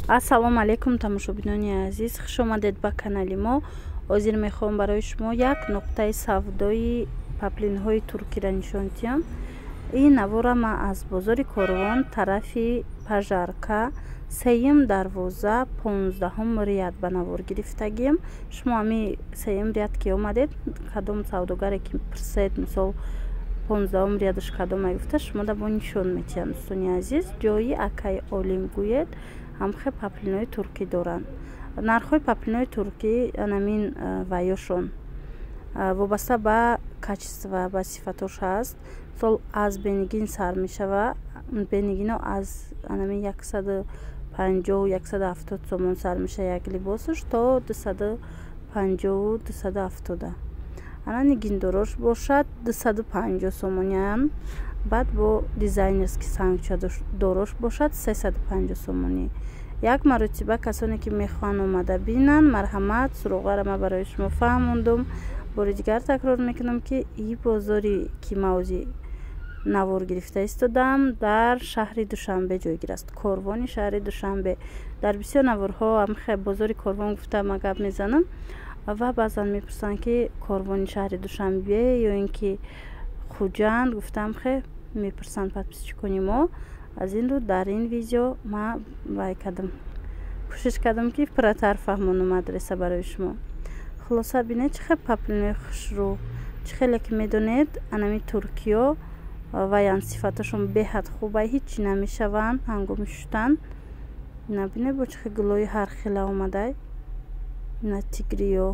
ассалому алейкум тамошобинони азиз, хуш омадед ба канали мо. ҳозир мехоҳам барои шумо як нуқтаи савдои паплинҳои туркиро нишон диҳам. ин навора ман аз бозори Корвон тарафи Пажарка сеюм дарвоза 15 рияд ба навор гирифтагиам. шумо ҳами сеюм рияд ки омадед, кадом савдогаре ки пурсед мисол 15 рядаш кадом мегуфта, шумо да бо нишон метиҳам. дӯстони азиз, ҷои акай олим гӯед ҳамхе паплинои туркӣ доранд. нархҳои паплинои туркӣ анамин ваёшон вобаста ба качества ба сифатош ҳаст. сол аз бенигин сар мешава. бенигино аз анамин 150-170 сомон сар меша як либосаш то 250-270. ана нигиндорош бошад 250 сомониан. баъд бо дизайнерски сангча дорош бошад 350 сомонӣ. як маротиба касоне ки мехоҳанд омада бинанд, марҳамат, суроғара ма барои шумо фаҳмондум. бори дигар такрор мекунам ки и бозори ки ма ози навор гирифта истодам дар шаҳри Душанбе ҷойгир аст. Корвони шаҳри Душанбе. дар бисёр наворҳо ҳамхе бозори Корвон гуфта ма гап мезанам ва баъзан мепурсанд ки Корвони шаҳри Душанбе ё ин ки хуҷанд, гуфтам хе мепурсанд подписчикони мо. аз ин рӯ дар ин видео ма вай кардам, кӯшиш кардам ки пурратар фаҳмонам адреса барои шумо. хулоса бинед чӣ хел паплинои хушрӯ, чӣ хеле ки медонед анами туркиё ваян сифаташон беҳад хуба, ҳичи намешаванд ҳангоми шуштан. набинед бо чӣ хел гулои ҳар хела омадай. на тигриё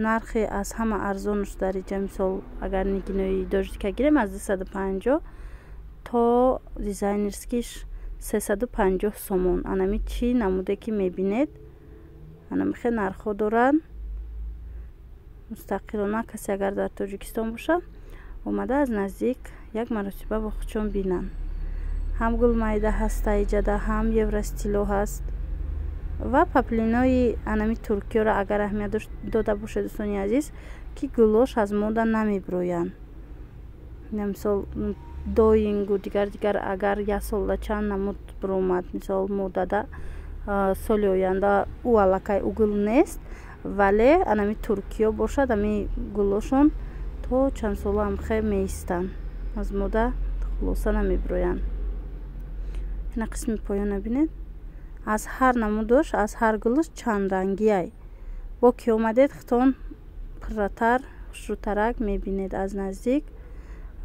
нархи аз ҳама арзонаш дариҷа, мисол агар нигинои дождика гирем аз 250 то дизайнерскиш 350 сомон. анами чӣ намуде ки мебинед анами хел нархҳо доранд. мустақилона касе агар дар Тоҷикистон боша омада аз наздик як маротиба бо хучон бинанд. ҳам гулмайда ҳаст таиҷада, ҳам евростило ҳаст. ва паплинои анами туркиёро агар аҳамият дода бошед дӯстони азиз ки гулош аз мода намеброянд. мисол доингу дигар агар як сола чанд намуд биромад, мисол модада соли оянда ӯ аллакай угул нест, вале анами туркиё бошад ами гулошон то чанд сола ҳамхе меистанд, аз мода хулоса намеброянд. ина қисми поёна бинед. аз ҳар намудош, аз ҳар гулош чанд рангияй. бо ки омадед хитон пурратар хушрӯтарак мебинед аз наздик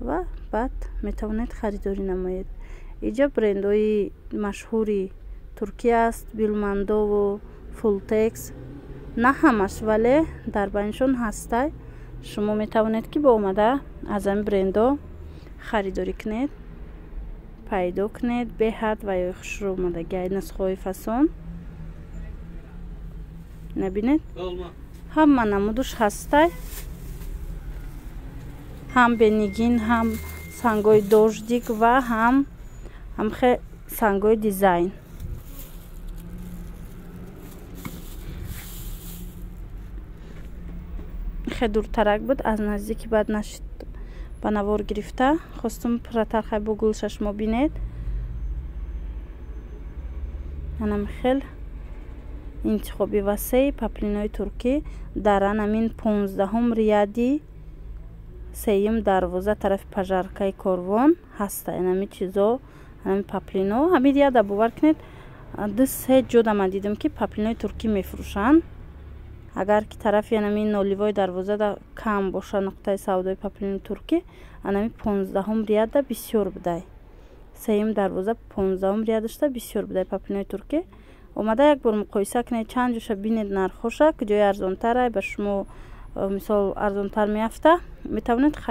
ва баъд метавонед харидорӣ намоед. иҷо брендҳои машҳури туркия аст, билмандову фултекс. на ҳамаш, вале дар байнишон ҳастай. шумо метавонед ки бо омада аз ами брендҳо харидорӣ кунед, пайдо кунед беҳад ва ё хушрӯ омадаги ай нусхаҳои фасон. набинед ҳама намудуш ҳастай, ҳам бенигин, ҳам сангои дождик ва ҳамхе сангои дизайн. хе дуртарак буд, аз наздики бад нашид ба навор гирифта. хостум пурратар хай бо гулша шумо бинед. анам хел интихоби васеи паплинои туркӣ дар анамин 15 рияди сеюм дарвоза тарафи Пажаркаи Корвон ҳаста. анами чизо, анами паплино ҳамин рияда бовар кунед. 2-3 ҷода ман дидам ки паплинои туркӣ мефурӯшанд. агар ки тарафи анами ноливои дарвозада кам боша нуқтаи савдои паплинои туркӣ, анами 15 рияда бисёр будай. сеюм дарвоза 15 риядашда бисёр будай паплинои туркӣ. омада як бор муқоиса кунед, чанд ҷоша бинед нархоша, куҷои арзонтара ба шумо мисол арзонтар меафта, метавонед харид.